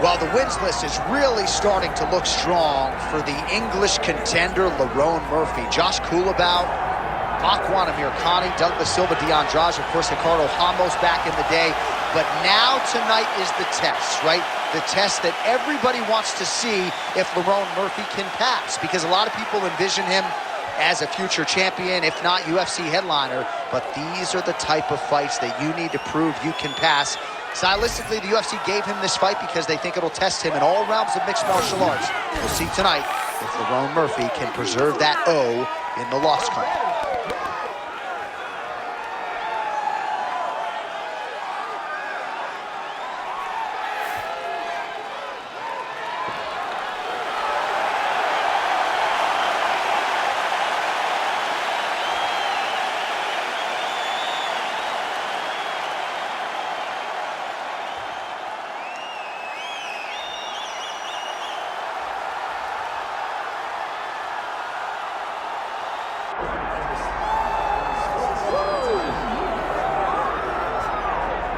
Well, the wins list is really starting to look strong for the English contender, Lerone Murphy. Josh Coolabout, Makwan Amirkhani, Douglas Silva, D'Andrade, of course, Ricardo Ramos back in the day. But now tonight is the test, right? The test that everybody wants to see if Lerone Murphy can pass, because a lot of people envision him as a future champion, if not UFC headliner. But these are the type of fights that you need to prove you can pass. Stylistically, the UFC gave him this fight because they think it'll test him in all realms of mixed martial arts. We'll see tonight if Lerone Murphy can preserve that O in the loss column.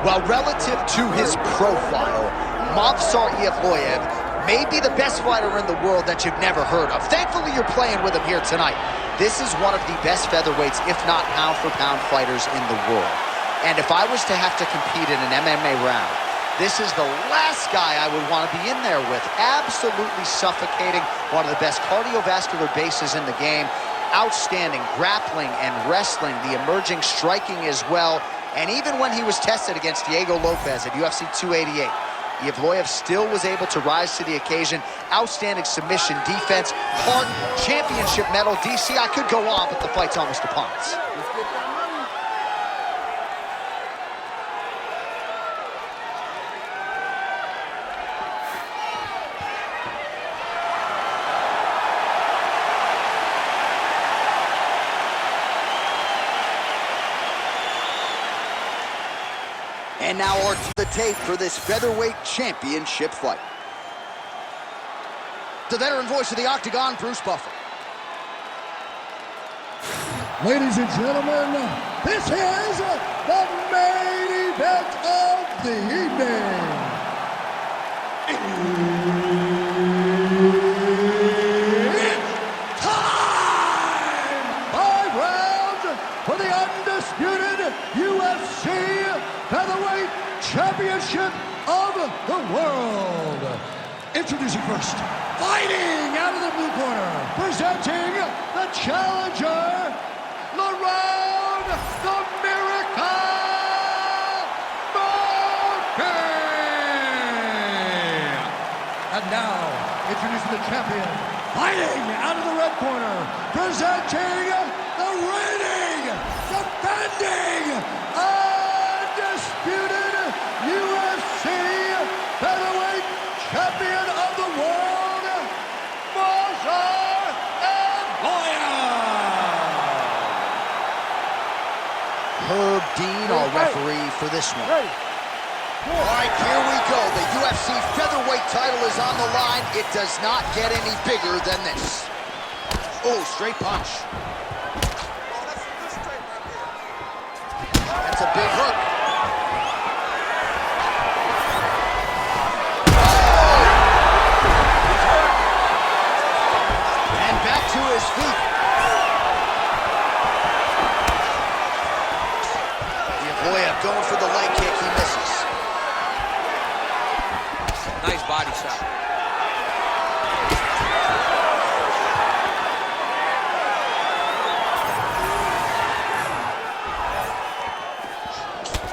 Well, relative to his profile, Movsar Evloev may be the best fighter in the world that you've never heard of. Thankfully, you're playing with him here tonight. This is one of the best featherweights, if not pound-for-pound fighters in the world. And if I was to have to compete in an MMA round, this is the last guy I would want to be in there with. Absolutely suffocating, one of the best cardiovascular bases in the game. Outstanding grappling and wrestling, the emerging striking as well. And even when he was tested against Diego Lopez at UFC 288, Evloev still was able to rise to the occasion. Outstanding submission, defense, heart, championship medal. DC, I could go on, but the fight's almost upon us. And now on to the tape for this featherweight championship fight. The veteran voice of the Octagon, Bruce Buffer. Ladies and gentlemen, this is the main event of the evening. It's time! 5 rounds for the undisputed UFC Featherweight Championship of the world. Introducing first, fighting out of the blue corner, presenting the challenger, Lerone the Miracle Murphy. And now, introducing the champion, fighting out of the red corner, presenting the reigning, defending, undisputed UFC Featherweight Champion of the world, Movsar Evloev. Herb Dean, our referee for this one. All right, here we go. The UFC featherweight title is on the line. It does not get any bigger than this. Oh, straight punch. That's a big hook. And back to his feet. Evloev going for the leg kick. He misses. Nice body shot.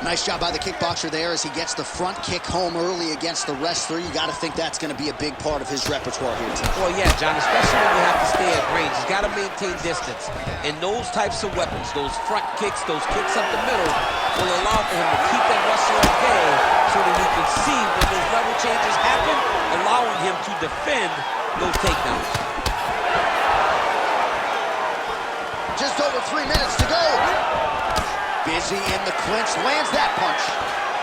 Nice job by the kickboxer there as he gets the front kick home early against the wrestler. You got to think that's going to be a big part of his repertoire here tonight. Well, yeah, John, especially when you have to stay at range. He's got to maintain distance. And those types of weapons, those front kicks, those kicks up the middle, will allow for him to keep that wrestler at bay so that he can see when those level changes happen, allowing him to defend those takedowns. Just over 3 minutes to go. Busy in the clinch, lands that punch.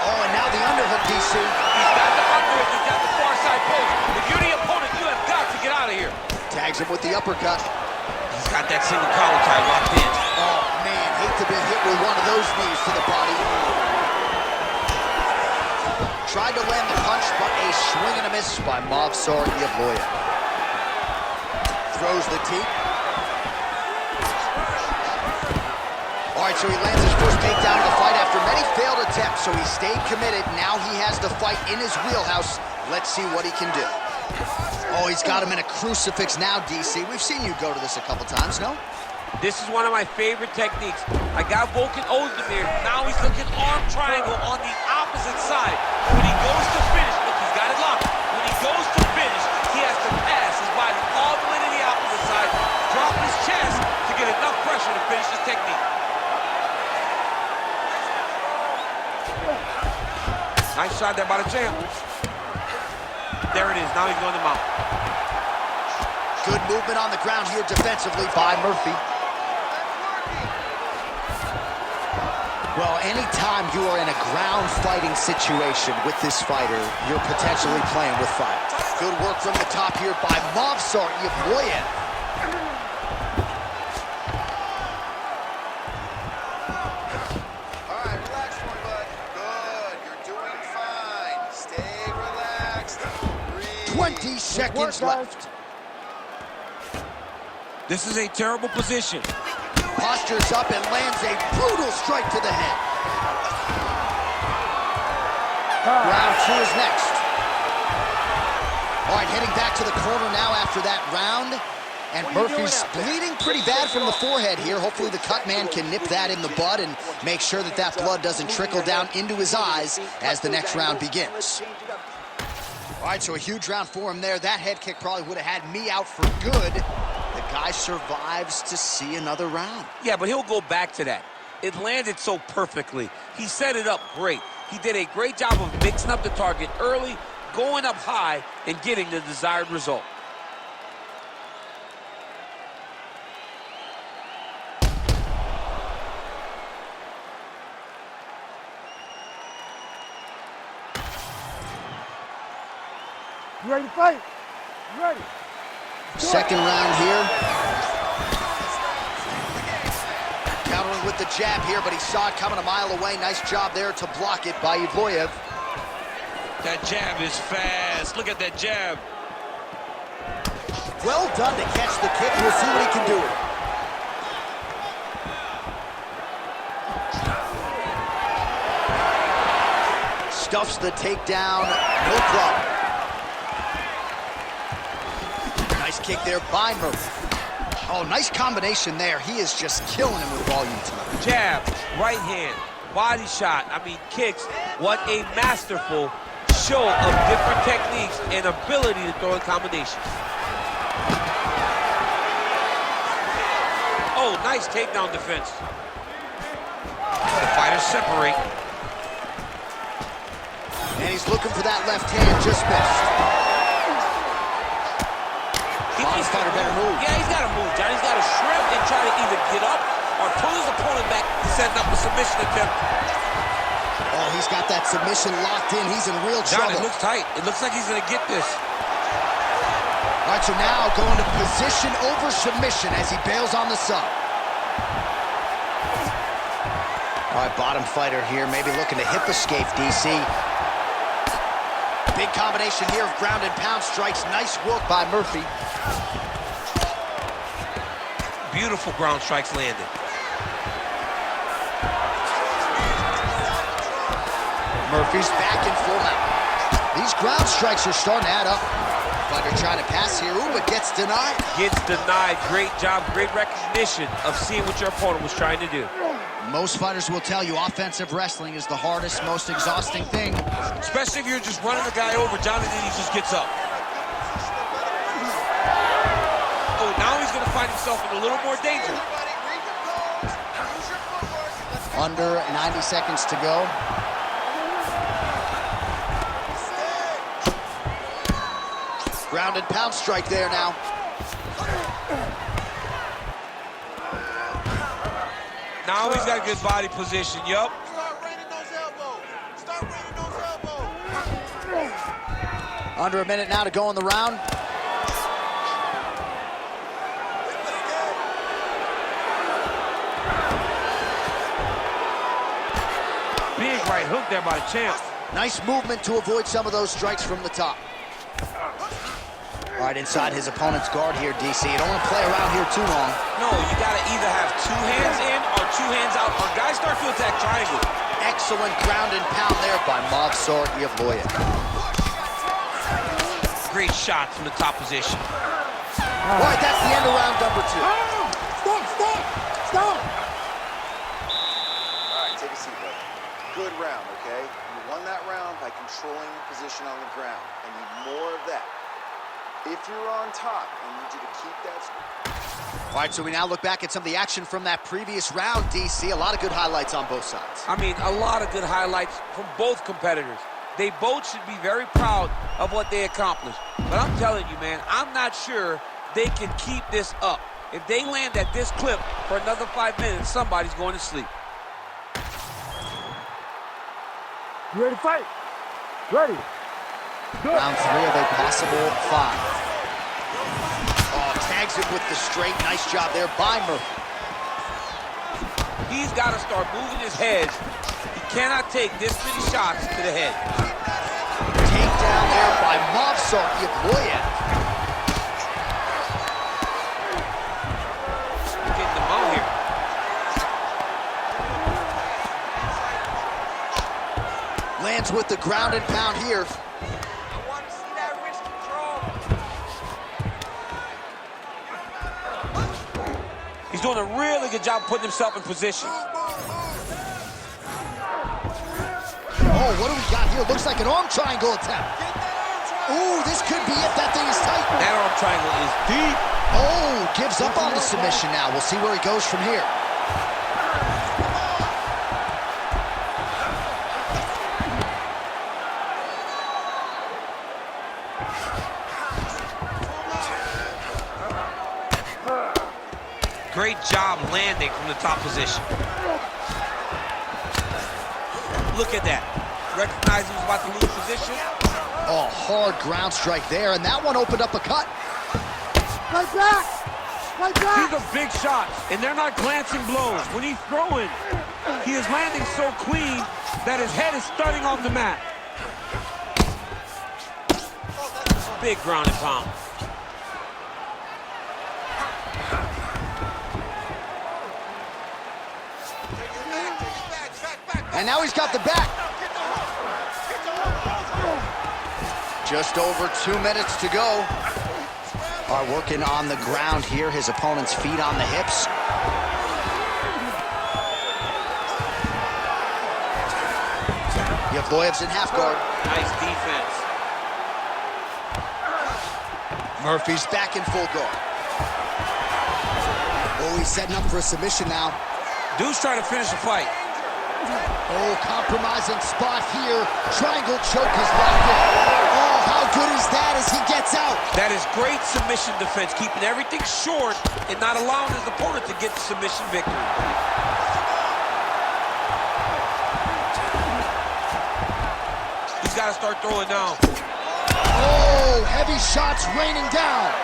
Oh, and now the underhook, DC. He's got the underhook, he's got the far side post. If you're the opponent, you have got to get out of here. Tags him with the uppercut. He's got that single collar tie locked in. Oh, man, hate to be hit with one of those knees to the body. Tried to land the punch, but a swing and a miss by Movsar Evloev. Throws the teep. All right, so he lands his first takedown in the fight after many failed attempts, so he stayed committed. Now he has the fight in his wheelhouse. Let's see what he can do. Oh, he's got him in a crucifix now, DC. We've seen you go to this a couple times, no? This is one of my favorite techniques. I got Volkan Ozdemir. Now he's looking arm triangle on the opposite side. When he goes to finish, look, he's got it locked. When he goes to finish, he has to pass his body all the way to the opposite side, drop his chest to get enough pressure to finish his technique. Nice shot there by the champ. There it is. Now he's going to mount. Good movement on the ground here defensively by Murphy. Well, anytime you are in a ground fighting situation with this fighter, you're potentially playing with fire. Good work from the top here by Movsar Evloev. All right, relax for me, bud. Good, you're doing fine. Stay relaxed. Breathe. 20 seconds left. This is a terrible position. Postures up and lands a brutal strike to the head. Round 2 is next. All right, heading back to the corner now after that round. And Murphy's bleeding pretty bad from the forehead here. Hopefully the cut man can nip that in the bud and make sure that that blood doesn't trickle down into his eyes as the next round begins. All right, so a huge round for him there. That head kick probably would have had me out for good. The guy survives to see another round. Yeah, but he'll go back to that. It landed so perfectly. He set it up great. He did a great job of mixing up the target early, going up high, and getting the desired result. You ready to fight? You ready? Second round here. Countering with the jab here, but he saw it coming a mile away. Nice job there to block it by Evloev. That jab is fast. Look at that jab. Well done to catch the kick. We'll see what he can do. Stuffs the takedown. No problem. Nice kick there by Murphy. Oh, nice combination there. He is just killing him with volume tonight. Jab, right hand, body shot. I mean, kicks. What a masterful show of different techniques and ability to throw in combinations. Oh, nice takedown defense. The fighters separate. And he's looking for that left hand, just missed. Bottom fighter better move. Yeah, he's got to move, John. He's got to shrimp and try to either get up or pull his opponent back, setting up a submission attempt. Oh, he's got that submission locked in. He's in real trouble. John, it looks tight. It looks like he's going to get this. All right, so now going to position over submission as he bails on the sub. All right, bottom fighter here, maybe looking to hip escape, DC. Big combination here of ground and pound strikes. Nice work by Murphy. Beautiful ground strikes landed. Murphy's back in full mount. These ground strikes are starting to add up. Fighter trying to pass here. Ooh, but gets denied. Gets denied. Great job, great recognition of seeing what your opponent was trying to do. Most fighters will tell you offensive wrestling is the hardest, most exhausting thing. Especially if you're just running the guy over. John, and then he just gets up. Oh, now he's going to find himself in a little more danger. Under 90 seconds to go. Ground and pound strike there now. Now he's got a good body position, yup. Start raining those elbows. Start raining those elbows. Under a minute now to go in the round. Big right hook there by the champ. Nice movement to avoid some of those strikes from the top. All right, inside his opponent's guard here, DC. You don't want to play around here too long. No, you got to either have 2 hands in or 2 hands out, or guys start to attack triangle. Excellent ground and pound there by Movsar Evloev. Great shot from the top position. All right, that's the end of round number 2. Stop! All right, take a seat, buddy. Good round, okay? You won that round by controlling position on the ground. I need more of that. If you're on top, I need you to keep that. All right, so we now look back at some of the action from that previous round, DC. A lot of good highlights on both sides. I mean, a lot of good highlights from both competitors. They both should be very proud of what they accomplished. But I'm telling you, man, I'm not sure they can keep this up. If they land at this clip for another 5 minutes, somebody's going to sleep. You ready to fight? Ready. Round 3 of a possible 5. Oh, tags him with the straight. Nice job there by Murphy. He's got to start moving his head. He cannot take this many shots to the head. Takedown there by Movsar Evloev. Getting them out here. Lands with the ground and pound here. He's doing a really good job putting himself in position. Oh, what do we got here? Looks like an arm triangle attempt. Ooh, this could be it. That thing is tight. That arm triangle is deep. Oh, gives up on the submission now. We'll see where he goes from here. Great job landing from the top position. Look at that. Recognized he was about to lose position. Oh, hard ground strike there, and that one opened up a cut. Right back! Right back! These are big shots, and they're not glancing blows. When he's throwing, he is landing so clean that his head is starting on the mat. Big ground and pound. And now he's got the back. Just over 2 minutes to go. Are working on the ground here. His opponent's feet on the hips. Evloev's in half guard. Nice defense. Murphy's back in full guard. Oh, he's setting up for a submission now. Dude's trying to finish the fight. Oh, compromising spot here. Triangle choke is locked in. Oh, how good is that as he gets out? That is great submission defense, keeping everything short and not allowing his opponent to get the submission victory. He's got to start throwing now. Oh, heavy shots raining down.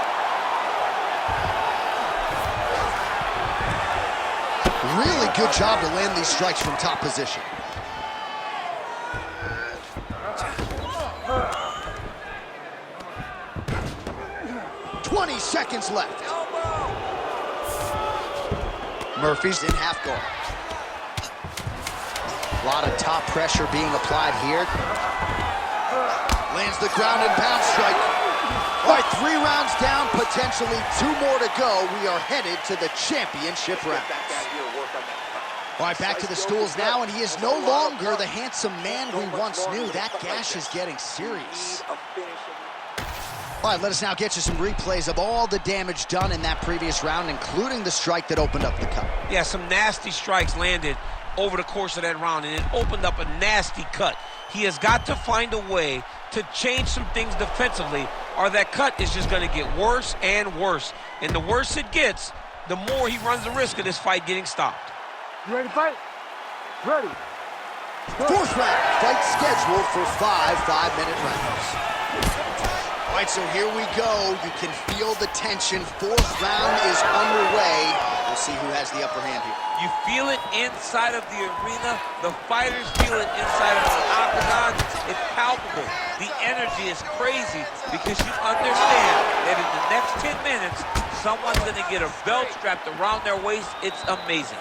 Really good job to land these strikes from top position. Seconds left. Murphy's in half guard. A lot of top pressure being applied here. Lands the ground and pound strike. All right, 3 rounds down, potentially 2 more to go. We are headed to the championship rounds. All right, back to the stools now, and he is no longer the handsome man we once knew. That gash is getting serious. All right, let us now get you some replays of all the damage done in that previous round, including the strike that opened up the cut. Yeah, some nasty strikes landed over the course of that round, and it opened up a nasty cut. He has got to find a way to change some things defensively, or that cut is just going to get worse and worse. And the worse it gets, the more he runs the risk of this fight getting stopped. You ready to fight? Ready. 4th round, fight scheduled for 5 5-minute rounds. All right, so here we go. You can feel the tension. Fourth round is underway. We'll see who has the upper hand here. You feel it inside of the arena. The fighters feel it inside of the octagon. It's palpable. The energy is crazy because you understand that in the next 10 minutes, someone's going to get a belt strapped around their waist. It's amazing.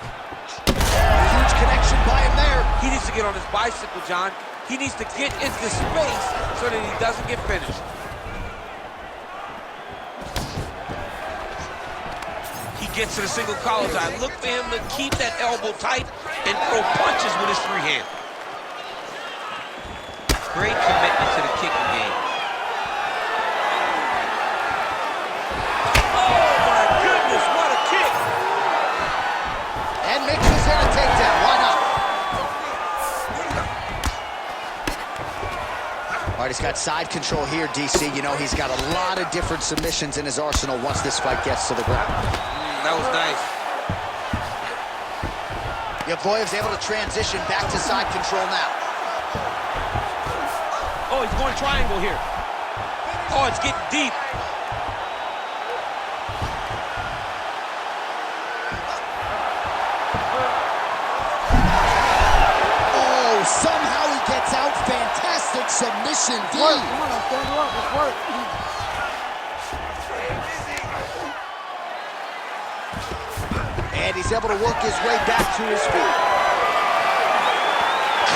Huge connection by him there. He needs to get on his bicycle, John. He needs to get into space so that he doesn't get finished. He gets to the single collar tie. Look for him to keep that elbow tight and throw punches with his free hand. Great commitment to the kicking game. Oh my goodness, what a kick! And mixes in a takedown. Why not? All right, he's got side control here, DC. You know, he's got a lot of different submissions in his arsenal once this fight gets to the ground. That was nice. Evloev's able to transition back to side control now. Oh, he's going triangle here. Oh, it's getting deep. Oh, somehow he gets out. Fantastic submission. Come on, stand up. Let's work. And he's able to work his way back to his feet.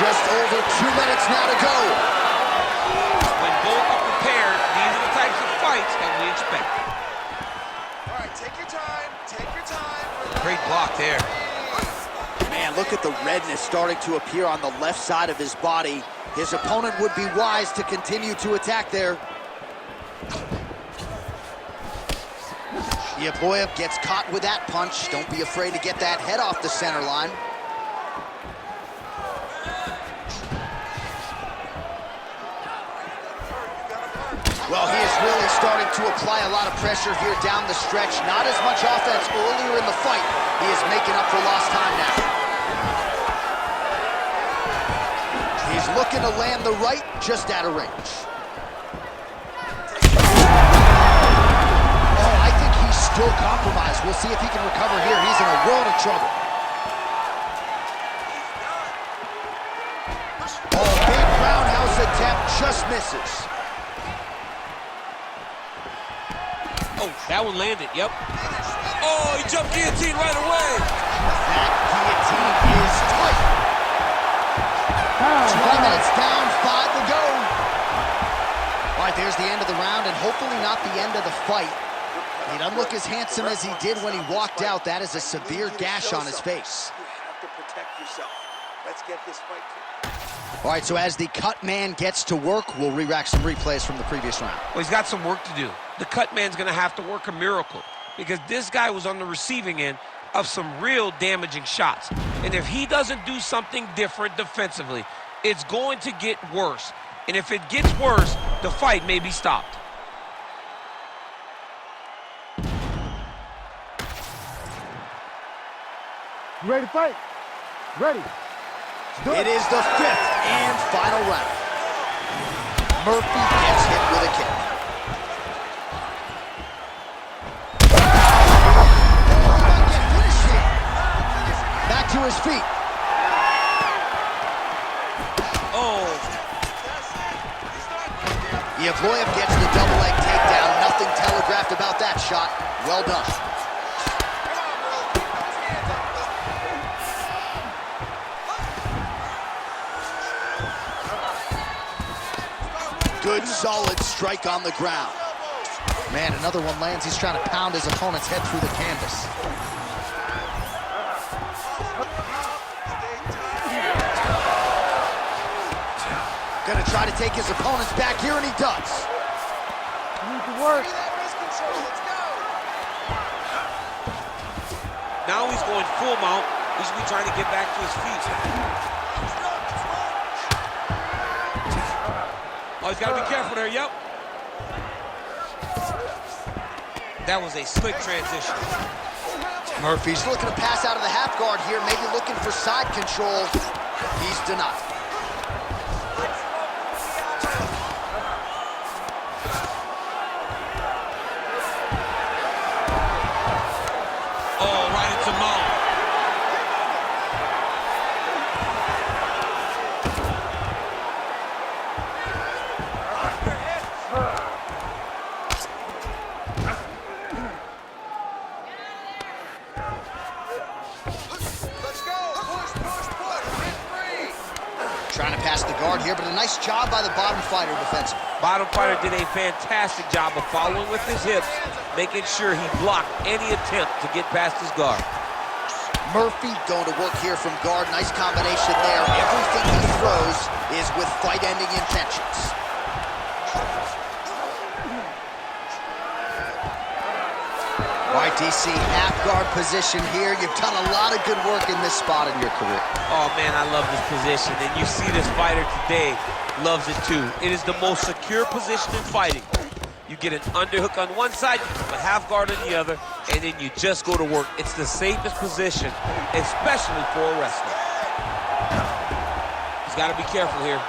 Just over 2 minutes now to go. When both are prepared, these are the types of fights that we expect. All right, take your time. Take your time. Great block there. Man, look at the redness starting to appear on the left side of his body. His opponent would be wise to continue to attack there. Evloev gets caught with that punch. Don't be afraid to get that head off the center line. Well, he is really starting to apply a lot of pressure here down the stretch. Not as much offense earlier in the fight. He is making up for lost time now. He's looking to land the right, just out of range. Oh, I think he's still compromised. We'll see if he can recover here. He's in a world of trouble. Oh, big roundhouse attempt, just misses. Oh, that one landed, yep. Oh, he jumped guillotine right away. That guillotine is tight. 20 minutes down, 5 to go. All right, there's the end of the round, and hopefully not the end of the fight. He doesn't look as handsome as he did when he walked out. That is a severe gash on his face. You have to protect yourself. Let's get this fight clear. All right, so as the cut man gets to work, we'll re-rack some replays from the previous round. Well, he's got some work to do. The cut man's going to have to work a miracle because this guy was on the receiving end of some real damaging shots. And if he doesn't do something different defensively, it's going to get worse. And if it gets worse, the fight may be stopped. You ready to fight? Ready. It is the 5th and final round. Murphy gets hit with a kick. Back to his feet. Oh. Evloev gets the double leg takedown. Nothing telegraphed about that shot. Well done. Good, solid strike on the ground. Man, another one lands. He's trying to pound his opponent's head through the canvas. Gonna try to take his opponents back here, and he does. You need to work. Now he's going full mount. He should be trying to get back to his feet. Oh, he's got to be careful there, yep. That was a slick transition. Murphy's looking to pass out of the half guard here, maybe looking for side control. He's denied. guard here, but a nice job by the bottom fighter defensively. Bottom fighter did a fantastic job of following with his hips, making sure he blocked any attempt to get past his guard. Murphy going to work here from guard. Nice combination there. Everything he throws is with fight-ending intentions. All right, DC, half guard position here. You've done a lot of good work in this spot in your career. Oh, man, I love this position. And you see this fighter today loves it, too. It is the most secure position in fighting. You get an underhook on one side, you put a half guard on the other, and then you just go to work. It's the safest position, especially for a wrestler. He's got to be careful here.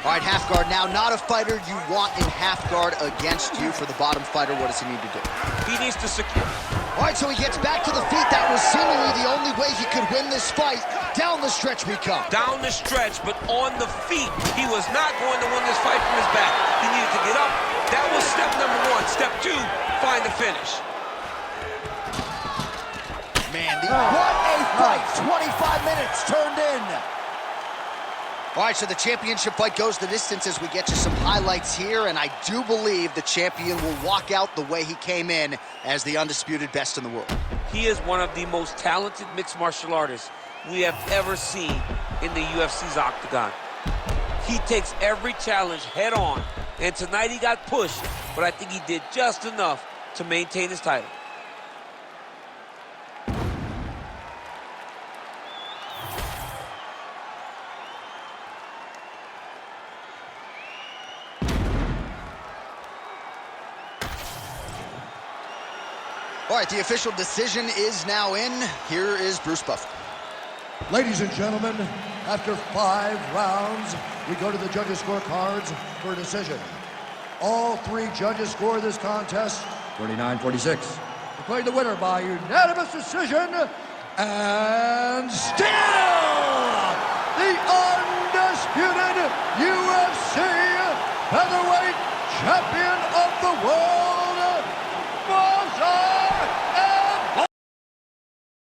All right, half guard now. Not a fighter you want in half guard against you. For the bottom fighter, what does he need to do? He needs to secure. All right, so he gets back to the feet. That was seemingly the only way he could win this fight. Down the stretch we come. Down the stretch, but on the feet. He was not going to win this fight from his back. He needed to get up. That was step number one. Step two, find the finish. Man, what a fight. 25 minutes turned in. All right, so the championship fight goes the distance as we get you some highlights here, and I do believe the champion will walk out the way he came in as the undisputed best in the world. He is one of the most talented mixed martial artists we have ever seen in the UFC's octagon. He takes every challenge head on, and tonight he got pushed, but I think he did just enough to maintain his title. All right, the official decision is now in. Here is Bruce Buffer. Ladies and gentlemen, after 5 rounds, we go to the judges' scorecards for a decision. All 3 judges score this contest 49-46. Declared the winner by unanimous decision, and still the undisputed UFC featherweight champion of the world,